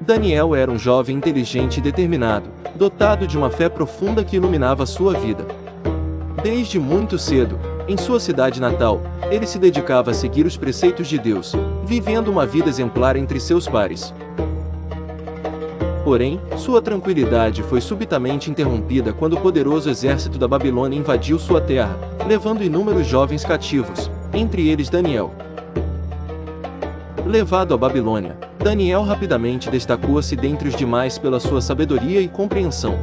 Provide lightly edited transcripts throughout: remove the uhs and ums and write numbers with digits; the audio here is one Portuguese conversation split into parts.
Daniel era um jovem inteligente e determinado, dotado de uma fé profunda que iluminava sua vida. Desde muito cedo, em sua cidade natal, ele se dedicava a seguir os preceitos de Deus, vivendo uma vida exemplar entre seus pares. Porém, sua tranquilidade foi subitamente interrompida quando o poderoso exército da Babilônia invadiu sua terra, levando inúmeros jovens cativos, entre eles Daniel. Levado à Babilônia, Daniel rapidamente destacou-se dentre os demais pela sua sabedoria e compreensão.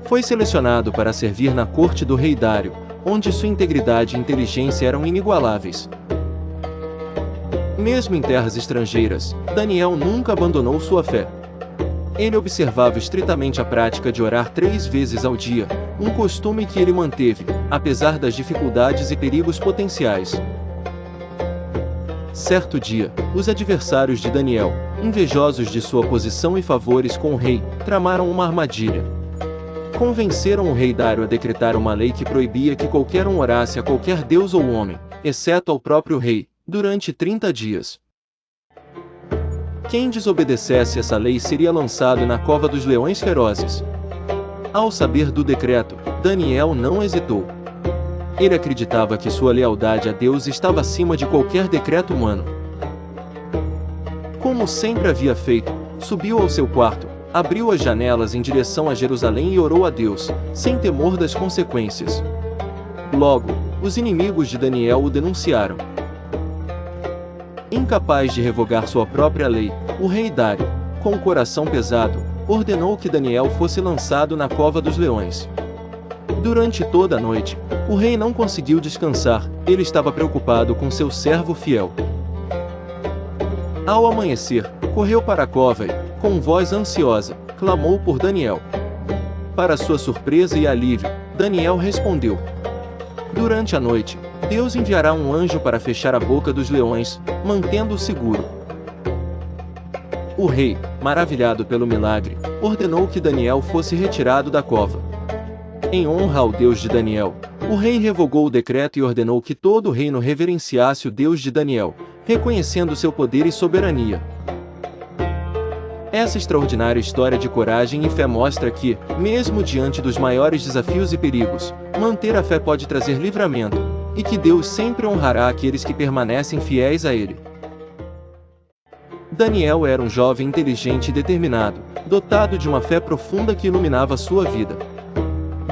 Foi selecionado para servir na corte do rei Dário, onde sua integridade e inteligência eram inigualáveis. Mesmo em terras estrangeiras, Daniel nunca abandonou sua fé. Ele observava estritamente a prática de orar 3 vezes ao dia, um costume que ele manteve, apesar das dificuldades e perigos potenciais. Certo dia, os adversários de Daniel, invejosos de sua posição e favores com o rei, tramaram uma armadilha. Convenceram o rei Dário a decretar uma lei que proibia que qualquer um orasse a qualquer deus ou homem, exceto ao próprio rei, durante 30 dias. Quem desobedecesse essa lei seria lançado na cova dos leões ferozes. Ao saber do decreto, Daniel não hesitou. Ele acreditava que sua lealdade a Deus estava acima de qualquer decreto humano. Como sempre havia feito, subiu ao seu quarto, abriu as janelas em direção a Jerusalém e orou a Deus, sem temor das consequências. Logo, os inimigos de Daniel o denunciaram. Incapaz de revogar sua própria lei, o rei Dário, com o coração pesado, ordenou que Daniel fosse lançado na cova dos leões. Durante toda a noite, o rei não conseguiu descansar, ele estava preocupado com seu servo fiel. Ao amanhecer, correu para a cova e, com voz ansiosa, clamou por Daniel. Para sua surpresa e alívio, Daniel respondeu: "Durante a noite, Deus enviará um anjo para fechar a boca dos leões, mantendo-o seguro." O rei, maravilhado pelo milagre, ordenou que Daniel fosse retirado da cova. Em honra ao Deus de Daniel, o rei revogou o decreto e ordenou que todo o reino reverenciasse o Deus de Daniel, reconhecendo seu poder e soberania. Essa extraordinária história de coragem e fé mostra que, mesmo diante dos maiores desafios e perigos, manter a fé pode trazer livramento, e que Deus sempre honrará aqueles que permanecem fiéis a Ele. Daniel era um jovem inteligente e determinado, dotado de uma fé profunda que iluminava sua vida.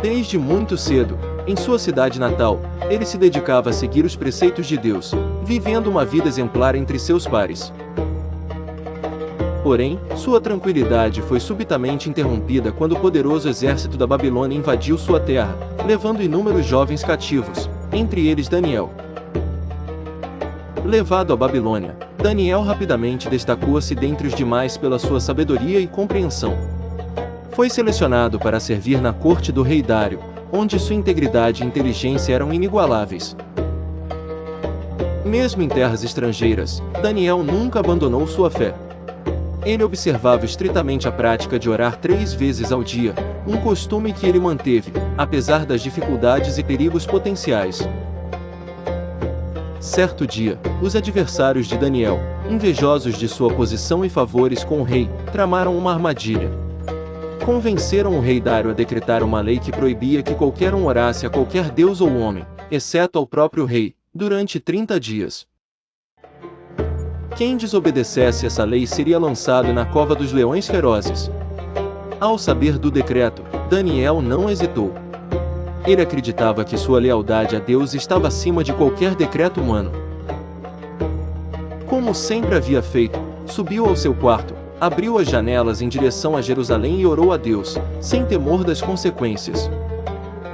Desde muito cedo, em sua cidade natal, ele se dedicava a seguir os preceitos de Deus, vivendo uma vida exemplar entre seus pares. Porém, sua tranquilidade foi subitamente interrompida quando o poderoso exército da Babilônia invadiu sua terra, levando inúmeros jovens cativos, entre eles Daniel. Levado à Babilônia, Daniel rapidamente destacou-se dentre os demais pela sua sabedoria e compreensão. Foi selecionado para servir na corte do rei Dário, onde sua integridade e inteligência eram inigualáveis. Mesmo em terras estrangeiras, Daniel nunca abandonou sua fé. Ele observava estritamente a prática de orar 3 vezes ao dia, um costume que ele manteve, apesar das dificuldades e perigos potenciais. Certo dia, os adversários de Daniel, invejosos de sua posição e favores com o rei, tramaram uma armadilha. Convenceram o rei Dário a decretar uma lei que proibia que qualquer um orasse a qualquer deus ou homem, exceto ao próprio rei, durante 30 dias. Quem desobedecesse essa lei seria lançado na cova dos leões ferozes. Ao saber do decreto, Daniel não hesitou. Ele acreditava que sua lealdade a Deus estava acima de qualquer decreto humano. Como sempre havia feito, subiu ao seu quarto, abriu as janelas em direção a Jerusalém e orou a Deus, sem temor das consequências.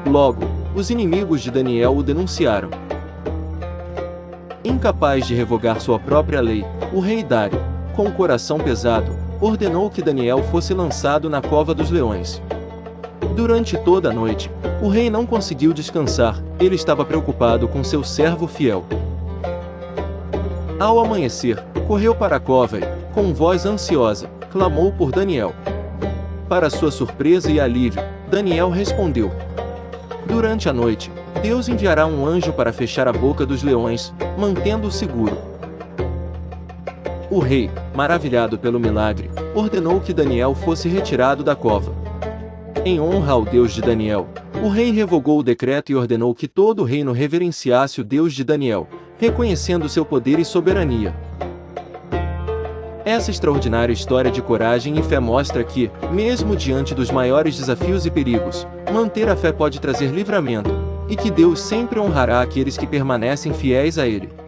Logo, os inimigos de Daniel o denunciaram. Incapaz de revogar sua própria lei, o rei Dário, com o coração pesado, ordenou que Daniel fosse lançado na cova dos leões. Durante toda a noite, o rei não conseguiu descansar, ele estava preocupado com seu servo fiel. Ao amanhecer, correu para a cova e, com voz ansiosa, clamou por Daniel. Para sua surpresa e alívio, Daniel respondeu: "Durante a noite, Deus enviará um anjo para fechar a boca dos leões, mantendo-o seguro." O rei, maravilhado pelo milagre, ordenou que Daniel fosse retirado da cova. Em honra ao Deus de Daniel, o rei revogou o decreto e ordenou que todo o reino reverenciasse o Deus de Daniel, reconhecendo seu poder e soberania. Essa extraordinária história de coragem e fé mostra que, mesmo diante dos maiores desafios e perigos, manter a fé pode trazer livramento, e que Deus sempre honrará aqueles que permanecem fiéis a Ele.